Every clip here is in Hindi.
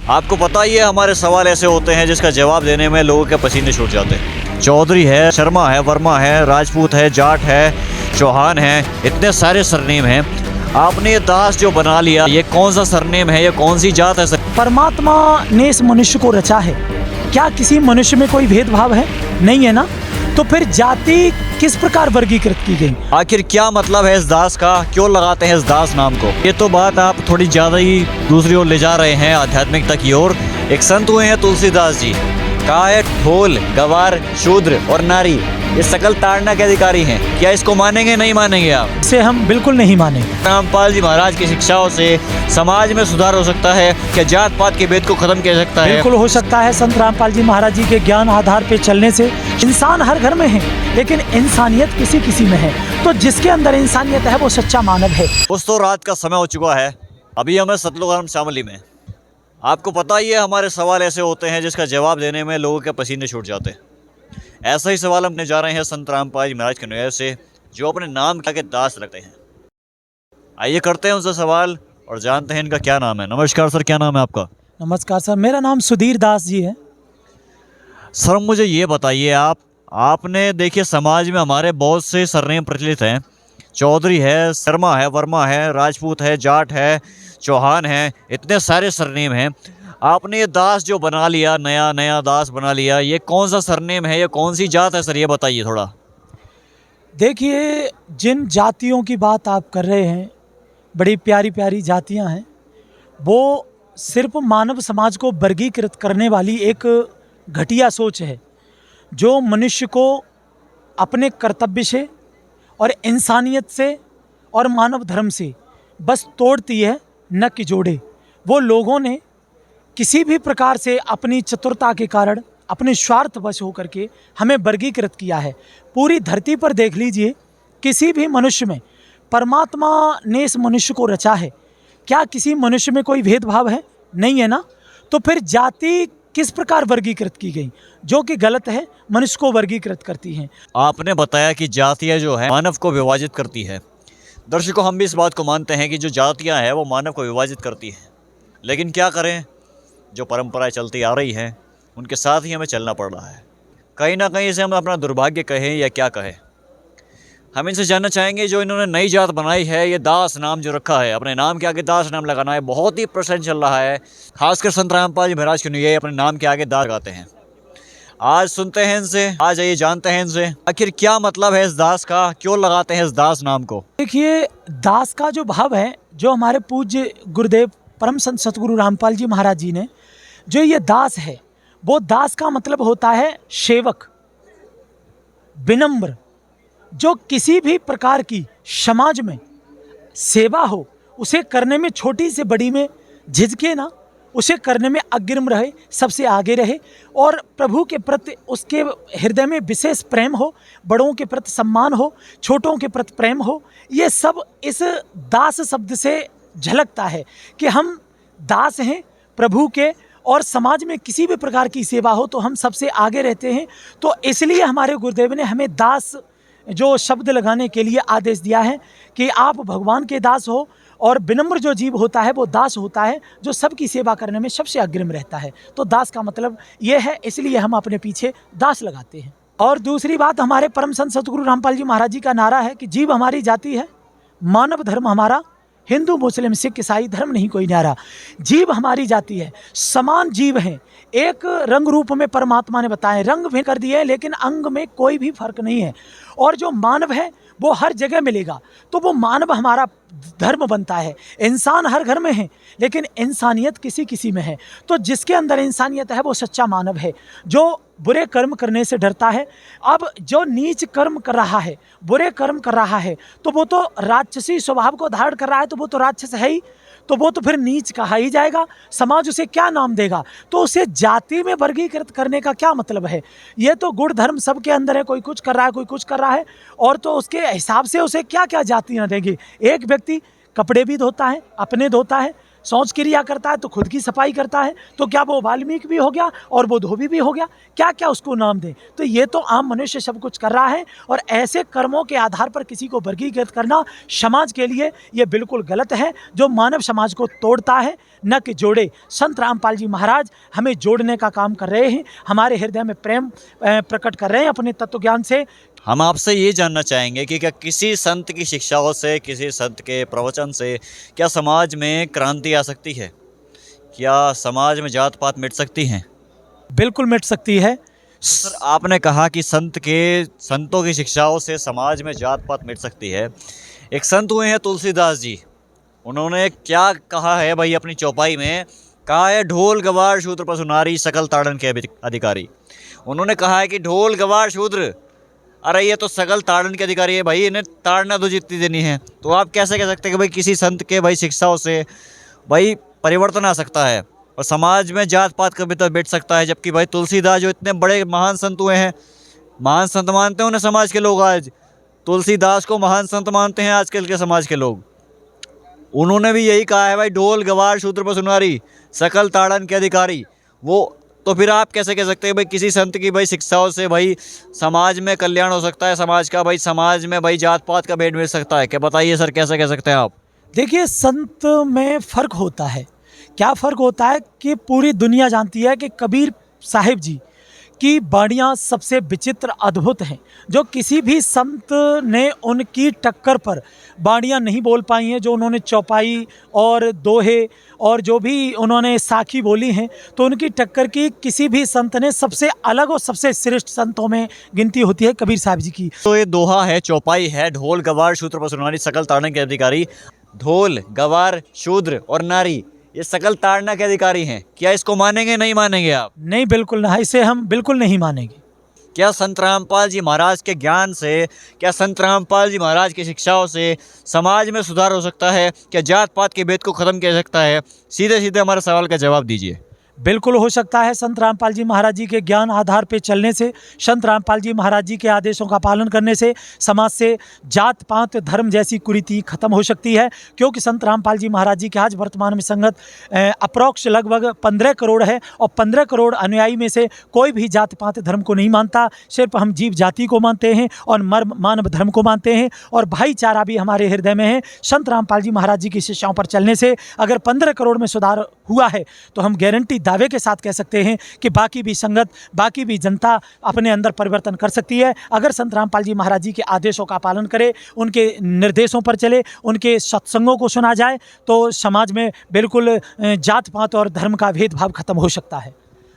आपको पता ही है हमारे सवाल ऐसे होते हैं जिसका जवाब देने में लोगों के पसीने छूट जाते हैं। चौधरी है, शर्मा है, वर्मा है, राजपूत है, जाट है, चौहान है, इतने सारे सरनेम हैं। आपने ये दास जो बना लिया, ये कौन सा सरनेम है, ये कौन सी जात है सर? परमात्मा ने इस मनुष्य को रचा है, क्या किसी मनुष्य में कोई भेदभाव है? नहीं है ना। तो फिर जाति किस प्रकार वर्गीकृत की गई? आखिर क्या मतलब है इस दास का, क्यों लगाते हैं इस दास नाम को? ये तो बात आप थोड़ी ज्यादा ही दूसरी ओर ले जा रहे हैं, आध्यात्मिकता की ओर। एक संत हुए हैं तुलसीदास जी, कहा है ढोल, गवार, शूद्र और नारी ये सकल ताड़ना के अधिकारी हैं। क्या इसको मानेंगे, नहीं मानेंगे आप? इसे हम बिल्कुल नहीं मानेंगे। रामपाल जी महाराज की शिक्षाओं से समाज में सुधार हो सकता है? क्या जात पात के भेद को खत्म किया जा सकता है? बिल्कुल हो सकता है। संत रामपाल जी महाराज जी के ज्ञान आधार पे चलने से इंसान हर घर में है, लेकिन इंसानियत किसी किसी में है। तो जिसके अंदर इंसानियत है वो सच्चा मानव है। उस तो रात का समय हो चुका है, अभी हमें सतलुज शामली में। आपको पता ही है हमारे सवाल ऐसे होते हैं जिसका जवाब देने में लोगों के पसीने छूट जाते हैं। ऐसा ही सवाल हमने जा रहे हैं संत रामपाल जी महाराज के नुयत से, जो अपने नाम के दास रखते हैं। आइए करते हैं उनसे सवाल और जानते हैं इनका क्या नाम है। नमस्कार सर, क्या नाम है आपका? नमस्कार सर, मेरा नाम सुधीर दास जी है। सर मुझे ये बताइए, आपने देखिए समाज में हमारे बहुत से सरनेम प्रचलित हैं। चौधरी है, शर्मा है, वर्मा है, राजपूत है, जाट है, चौहान है, इतने सारे सरनेम हैं। आपने ये दास जो बना लिया, नया नया दास बना लिया, ये कौन सा सरनेम है, ये कौन सी जात है सर, ये बताइए थोड़ा। देखिए, जिन जातियों की बात आप कर रहे हैं, बड़ी प्यारी प्यारी जातियां हैं। वो सिर्फ मानव समाज को वर्गीकृत करने वाली एक घटिया सोच है, जो मनुष्य को अपने कर्तव्य से और इंसानियत से और मानव धर्म से बस तोड़ती है, न कि जोड़े। वो लोगों ने किसी भी प्रकार से अपनी चतुरता के कारण, अपने स्वार्थवश होकर के हमें वर्गीकृत किया है। पूरी धरती पर देख लीजिए, किसी भी मनुष्य में परमात्मा ने इस मनुष्य को रचा है, क्या किसी मनुष्य में कोई भेदभाव है? नहीं है ना। तो फिर जाति किस प्रकार वर्गीकृत की गई, जो कि गलत है, मनुष्य को वर्गीकृत करती हैं। आपने बताया कि जातियाँ जो है मानव को विभाजित करती है। दर्शकों, हम भी इस बात को मानते हैं कि जो जातियाँ हैं वो मानव को विभाजित करती हैं, लेकिन क्या करें, जो परंपराएं चलती आ रही हैं उनके साथ ही हमें चलना पड़ रहा है। कहीं ना कहीं इसे हम अपना दुर्भाग्य कहें या क्या कहें। हम इनसे जानना चाहेंगे, जो इन्होंने नई जात बनाई है, ये दास नाम जो रखा है, अपने नाम के आगे दास नाम लगाना है, बहुत ही प्रचलन चल रहा है। खासकर संत रामपाल जी महाराज के ये अपने नाम के आगे दास लगाते हैं। आज सुनते हैं इनसे, आज आइए जानते हैं इनसे, आखिर क्या मतलब है इस दास का, क्यों लगाते हैं इस दास नाम को? देखिए, दास का जो भाव है, जो हमारे पूज्य गुरुदेव परम संत सतगुरु रामपाल जी महाराज जी ने जो ये दास है, वो दास का मतलब होता है सेवक, विनम्र, जो किसी भी प्रकार की समाज में सेवा हो उसे करने में, छोटी से बड़ी में झिझके ना, उसे करने में अग्रिम रहे, सबसे आगे रहे, और प्रभु के प्रति उसके हृदय में विशेष प्रेम हो, बड़ों के प्रति सम्मान हो, छोटों के प्रति प्रेम हो। ये सब इस दास शब्द से झलकता है कि हम दास हैं प्रभु के, और समाज में किसी भी प्रकार की सेवा हो तो हम सबसे आगे रहते हैं। तो इसलिए हमारे गुरुदेव ने हमें दास जो शब्द लगाने के लिए आदेश दिया है कि आप भगवान के दास हो, और विनम्र जो जीव होता है वो दास होता है, जो सबकी सेवा करने में सबसे अग्रिम रहता है। तो दास का मतलब ये है, इसलिए हम अपने पीछे दास लगाते हैं। और दूसरी बात, हमारे परम संत सतगुरु रामपाल जी महाराज जी का नारा है कि जीव हमारी जाति है, मानव धर्म हमारा, हिंदू मुस्लिम सिख ईसाई धर्म नहीं कोई न्यारा। जीव हमारी जाति है, समान जीव हैं, एक रंग रूप में परमात्मा ने बताए, रंग भी कर दिए, लेकिन अंग में कोई भी फर्क नहीं है। और जो मानव है वो हर जगह मिलेगा, तो वो मानव हमारा धर्म बनता है। इंसान हर घर में है, लेकिन इंसानियत किसी किसी में है। तो जिसके अंदर इंसानियत है वो सच्चा मानव है, जो बुरे कर्म करने से डरता है। अब जो नीच कर्म कर रहा है, बुरे कर्म कर रहा है, तो वो तो राक्षसी स्वभाव को धारण कर रहा है, तो वो तो राक्षस है ही, तो वो तो फिर नीच कहा ही जाएगा। समाज उसे क्या नाम देगा? तो उसे जाति में वर्गीकृत करने का क्या मतलब है? ये तो गुण धर्म सबके अंदर है, कोई कुछ कर रहा है, कोई कुछ कर रहा है, और तो उसके हिसाब से उसे क्या क्या जातियाँ देंगे। एक व्यक्ति कपड़े भी धोता है, अपने धोता है, शौच क्रिया करता है, तो खुद की सफाई करता है, तो क्या वो वाल्मीकि भी हो गया और वो धोबी भी हो गया? क्या क्या उसको नाम दें? तो ये तो आम मनुष्य सब कुछ कर रहा है, और ऐसे कर्मों के आधार पर किसी को वर्गीकृत करना समाज के लिए ये बिल्कुल गलत है, जो मानव समाज को तोड़ता है। न कि जोड़े। संत रामपाल जी महाराज हमें जोड़ने का काम कर रहे हैं, हमारे हृदय में प्रेम प्रकट कर रहे हैं अपने तत्व ज्ञान से। हम आपसे ये जानना चाहेंगे कि क्या किसी संत की शिक्षाओं से, किसी संत के प्रवचन से क्या समाज में क्रांति आ सकती है? क्या समाज में जात पात मिट सकती हैं? बिल्कुल मिट सकती है। सर, आपने कहा कि संतों की शिक्षाओं से समाज में जात पात मिट सकती है। एक संत हुए हैं तुलसीदास जी, उन्होंने क्या कहा है भाई अपनी चौपाई में? कहा है ढोल गवार शूद्र पशु नारी सकल ताड़न के अधिकारी। उन्होंने कहा है कि ढोल गवार शूद्र, अरे ये तो सकल ताड़न के अधिकारी है भाई, इन्हें ताड़ना तो जितनी देनी है। तो आप कैसे कह सकते हैं कि भाई किसी संत के भाई शिक्षाओं से भाई परिवर्तन आ सकता है और समाज में जात पात कभी तो बैठ सकता है? जबकि भाई तुलसीदास जो इतने बड़े महान संत हुए हैं, महान संत मानते हैं उन्हें समाज के लोग, आज तुलसीदास को महान संत मानते हैं आजकल के समाज के लोग। उन्होंने भी यही कहा है भाई ढोल गवार शूद्र पशु नारी सकल ताड़न के अधिकारी। वो तो फिर आप कैसे कह सकते हैं भाई किसी संत की भाई शिक्षाओं से भाई समाज में कल्याण हो सकता है, समाज का भाई समाज में भाई जात पात का भेद मिल सकता है? क्या बताइए सर, कैसे कह सकते हैं आप? देखिए, संत में फ़र्क होता है। क्या फ़र्क होता है कि पूरी दुनिया जानती है कि कबीर साहिब जी की बाणियाँ सबसे विचित्र अद्भुत हैं, जो किसी भी संत ने उनकी टक्कर पर बाणियाँ नहीं बोल पाई हैं। जो उन्होंने चौपाई और दोहे और जो भी उन्होंने साखी बोली हैं, तो उनकी टक्कर की किसी भी संत ने सबसे अलग और सबसे श्रेष्ठ संतों में गिनती होती है कबीर साहब जी की। तो ये दोहा है, चौपाई है, ढोल गवार शूद्र पशु नारी सकल ताड़ना के अधिकारी। ढोल गवार शूद्र और नारी ये सकल ताड़ना के अधिकारी हैं। क्या इसको मानेंगे, नहीं मानेंगे आप? नहीं, बिल्कुल ना, इसे हम बिल्कुल नहीं मानेंगे। क्या संत रामपाल जी महाराज के ज्ञान से, क्या संत रामपाल जी महाराज की शिक्षाओं से समाज में सुधार हो सकता है? क्या जात पात के भेद को ख़त्म किया जा सकता है? सीधे सीधे हमारे सवाल का जवाब दीजिए। बिल्कुल हो सकता है। संत रामपाल जी महाराज जी के ज्ञान आधार पे चलने से, संत रामपाल जी महाराज जी के आदेशों का पालन करने से समाज से जात पात धर्म जैसी कुरीति खत्म हो सकती है। क्योंकि संत रामपाल जी महाराज जी के आज वर्तमान में संगत अप्रोक्ष लगभग 15 करोड़ है और 15 करोड़ अनुयायी में से कोई भी जात पात धर्म को नहीं मानता। सिर्फ हम जीव जाति को मानते हैं और मानव धर्म को मानते हैं और भाईचारा भी हमारे हृदय में है। संत रामपाल जी महाराज जी की शिक्षाओं पर चलने से अगर 15 करोड़ में सुधार हुआ है तो हम गारंटी दावे के साथ कह सकते हैं कि बाकी भी संगत, बाकी भी जनता अपने अंदर परिवर्तन कर सकती है। अगर संत रामपाल जी महाराज जी के आदेशों का पालन करे, उनके निर्देशों पर चले, उनके सत्संगों को सुना जाए, तो समाज में बिल्कुल जात पात और धर्म का भेदभाव खत्म हो सकता है।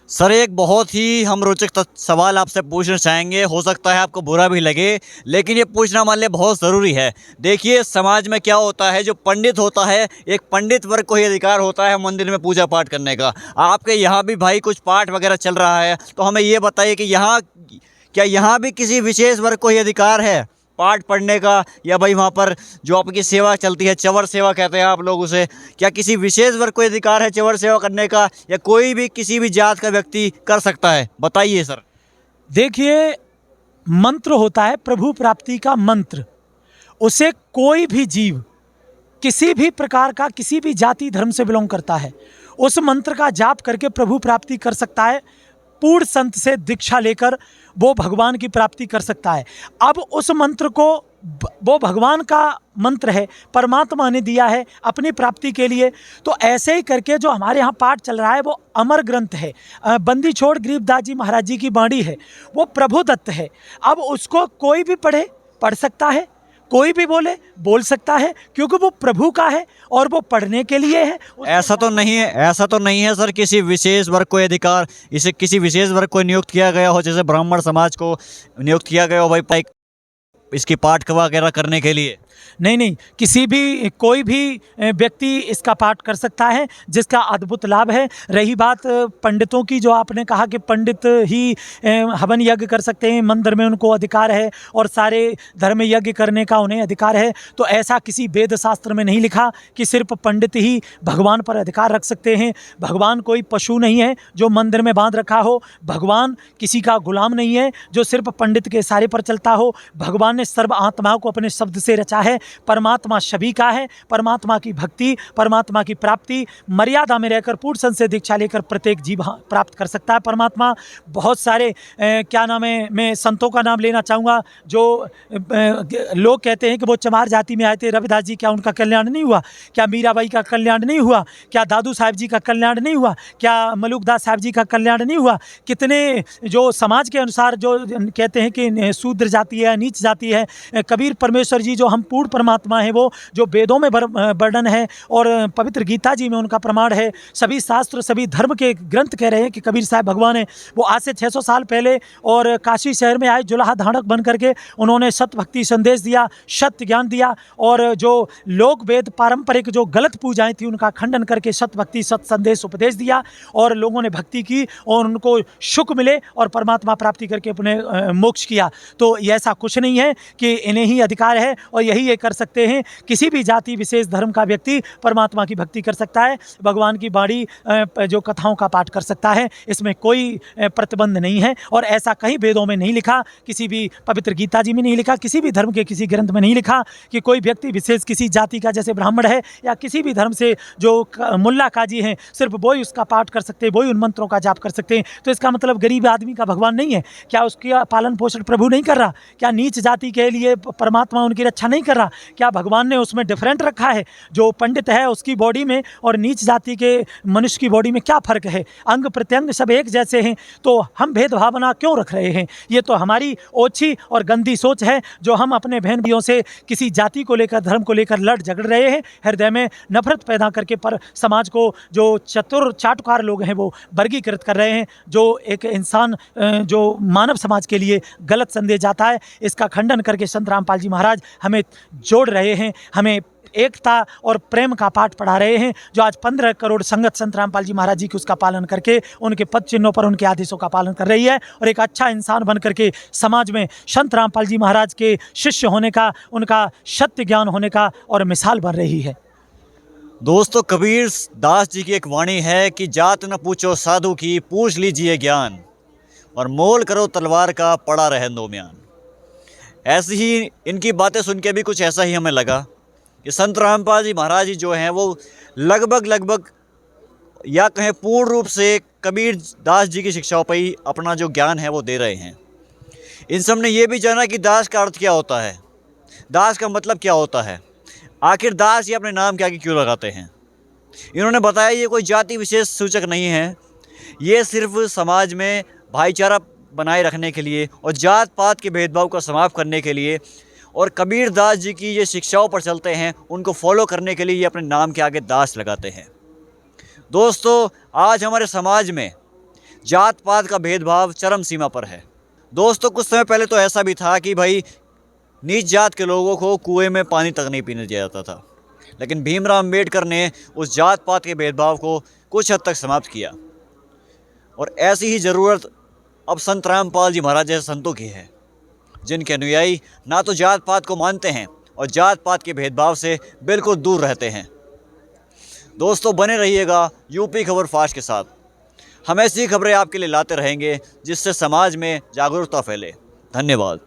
सर, एक बहुत ही हम रोचक सवाल आपसे पूछना चाहेंगे। हो सकता है आपको बुरा भी लगे, लेकिन ये पूछना मान लिया बहुत ज़रूरी है। देखिए, समाज में क्या होता है, जो पंडित होता है, एक पंडित वर्ग को ही अधिकार होता है मंदिर में पूजा पाठ करने का। आपके यहाँ भी भाई कुछ पाठ वगैरह चल रहा है, तो हमें ये बताइए कि यहाँ भी किसी विशेष वर्ग को ही अधिकार है पाठ पढ़ने का, या भाई वहाँ पर जो आपकी सेवा चलती है, चवर सेवा कहते हैं आप लोग उसे, क्या किसी विशेष वर्ग को अधिकार है चवर सेवा करने का, या कोई भी किसी भी जात का व्यक्ति कर सकता है? बताइए सर। देखिए, मंत्र होता है प्रभु प्राप्ति का मंत्र, उसे कोई भी जीव किसी भी प्रकार का, किसी भी जाति धर्म से बिलोंग करता है, उस मंत्र का जाप करके प्रभु प्राप्ति कर सकता है। पूर्ण संत से दीक्षा लेकर वो भगवान की प्राप्ति कर सकता है। अब उस मंत्र को, वो भगवान का मंत्र है, परमात्मा ने दिया है अपनी प्राप्ति के लिए। तो ऐसे ही करके जो हमारे यहाँ पाठ चल रहा है वो अमर ग्रंथ है, बंदी छोड़ गरीबदास जी महाराज जी की बाणी है, वो प्रभु दत्त है। अब उसको कोई भी पढ़ सकता है, कोई भी बोल सकता है, क्योंकि वो प्रभु का है और वो पढ़ने के लिए है। ऐसा तो नहीं है सर किसी विशेष वर्ग को अधिकार, इसे किसी विशेष वर्ग को नियुक्त किया गया हो, जैसे ब्राह्मण समाज को नियुक्त किया गया हो भाई इसकी पाठ वगैरह करने के लिए? नहीं, कोई भी व्यक्ति इसका पाठ कर सकता है जिसका अद्भुत लाभ है। रही बात पंडितों की, जो आपने कहा कि पंडित ही हवन यज्ञ कर सकते हैं, मंदिर में उनको अधिकार है और सारे धर्म यज्ञ करने का उन्हें अधिकार है, तो ऐसा किसी वेद शास्त्र में नहीं लिखा कि सिर्फ पंडित ही भगवान पर अधिकार रख सकते हैं। भगवान कोई पशु नहीं है जो मंदिर में बांध रखा हो, भगवान किसी का गुलाम नहीं है जो सिर्फ पंडित के इशारे पर चलता हो। भगवान ने सर्व आत्माओं को अपने शब्द से रचा है है, परमात्मा सभी का है। परमात्मा की भक्ति, परमात्मा की प्राप्ति मर्यादा में रहकर पूर्ण संशय दीक्षा लेकर प्रत्येक जीव प्राप्त कर सकता है परमात्मा। बहुत सारे क्या नाम है, मैं संतों का नाम लेना चाहूँगा जो लोग कहते हैं कि वो चमार जाति में आए थे, रविदास जी, क्या उनका कल्याण नहीं हुआ? क्या मीराबाई का कल्याण नहीं हुआ? क्या दादू साहब जी का कल्याण नहीं हुआ? क्या मलुकदास साहब जी का कल्याण नहीं हुआ? कितने जो समाज के अनुसार जो कहते हैं कि शूद्र जाति है, नीच जाति है, कबीर परमेश्वर जी जो हम पूर्ण परमात्मा हैं, वो जो वेदों में वर्णन है और पवित्र गीता जी में उनका प्रमाण है। सभी शास्त्र, सभी धर्म के ग्रंथ कह रहे हैं कि कबीर साहब भगवान है। वो आज से 600 साल पहले और काशी शहर में आए जुलाहा धाड़क बन करके उन्होंने सत्य भक्ति संदेश दिया, सत्य ज्ञान दिया और जो लोक वेद पारंपरिक जो गलत पूजाएं थी उनका खंडन करके सत्य भक्ति सत्य संदेश उपदेश दिया और लोगों ने भक्ति की और उनको सुख मिले और परमात्मा प्राप्ति करके अपने मोक्ष किया। तो ऐसा कुछ नहीं है कि इन्हें ही अधिकार है और यही ये कर सकते हैं। किसी भी जाति विशेष धर्म का व्यक्ति परमात्मा की भक्ति कर सकता है, भगवान की बाणी जो कथाओं का पाठ कर सकता है, इसमें कोई प्रतिबंध नहीं है। और ऐसा कहीं वेदों में नहीं लिखा, किसी भी पवित्र गीता जी में नहीं लिखा, किसी भी धर्म के किसी ग्रंथ में नहीं लिखा कि कोई व्यक्ति विशेष किसी जाति का, जैसे ब्राह्मण है या किसी भी धर्म से जो मुल्ला काजी हैं, सिर्फ वो ही उसका पाठ कर सकते हैं, वो ही उन मंत्रों का जाप कर सकते हैं। तो इसका मतलब गरीब आदमी का भगवान नहीं है? क्या उसका पालन पोषण प्रभु नहीं कर रहा? क्या नीच जाति के लिए परमात्मा उनकी रक्षा नहीं कर रहा? क्या भगवान ने उसमें डिफरेंट रखा है? जो पंडित है उसकी बॉडी में और नीच जाति के मनुष्य की बॉडी में क्या फर्क है? अंग प्रत्यंग सब एक जैसे हैं, तो हम भेदभावना क्यों रख रहे हैं? ये तो हमारी ओछी और गंदी सोच है जो हम अपने बहन भाइयों से किसी जाति को लेकर, धर्म को लेकर लड़ झगड़ रहे हैं, हृदय में नफरत पैदा करके पर समाज को जो चतुर चाटुकार लोग हैं वो वर्गीकृत कर रहे हैं। जो एक इंसान जो मानव समाज के लिए गलत संदेश जाता है, इसका खंडन करके संत रामपाल जी महाराज हमें जोड़ रहे हैं, हमें एकता और प्रेम का पाठ पढ़ा रहे हैं। जो आज 15 करोड़ संगत संत रामपाल जी महाराज जी की उसका पालन करके उनके पद चिन्हों पर उनके आदेशों का पालन कर रही है और एक अच्छा इंसान बन करके समाज में संत रामपाल जी महाराज के शिष्य होने का, उनका सत्य ज्ञान होने का और मिसाल बन रही है। दोस्तों, कबीर दास जी की एक वाणी है कि जात न पूछो साधु की, पूछ लीजिए ज्ञान, और मोल करो तलवार का, पड़ा रहे दो म्यान। ऐसी ही इनकी बातें सुन के भी कुछ ऐसा ही हमें लगा कि संत रामपाल जी महाराज जी जो हैं वो लगभग या कहें पूर्ण रूप से कबीर दास जी की शिक्षाओं पर ही अपना जो ज्ञान है वो दे रहे हैं। इन सब ने ये भी जाना कि दास का अर्थ क्या होता है, दास का मतलब क्या होता है, आखिर दास ये अपने नाम के आगे क्यों लगाते हैं। इन्होंने बताया ये कोई जाति विशेष सूचक नहीं है, ये सिर्फ समाज में भाईचारा बनाए रखने के लिए और जात पात के भेदभाव को समाप्त करने के लिए और कबीर दास जी की ये शिक्षाओं पर चलते हैं, उनको फॉलो करने के लिए ये अपने नाम के आगे दास लगाते हैं। दोस्तों, आज हमारे समाज में जात पात का भेदभाव चरम सीमा पर है। दोस्तों, कुछ समय पहले तो ऐसा भी था कि भाई नीच जात के लोगों को कुएं में पानी तक नहीं पीने दिया जाता था, लेकिन भीमराव अम्बेडकर ने उस जात पात के भेदभाव को कुछ हद तक समाप्त किया। और ऐसी ही ज़रूरत अब संत रामपाल जी महाराज जैसे संतों की है, जिनके अनुयायी ना तो जात पात को मानते हैं और जात पात के भेदभाव से बिल्कुल दूर रहते हैं। दोस्तों, बने रहिएगा यूपी खबर फास्ट के साथ। हम ऐसी खबरें आपके लिए लाते रहेंगे जिससे समाज में जागरूकता फैले। धन्यवाद।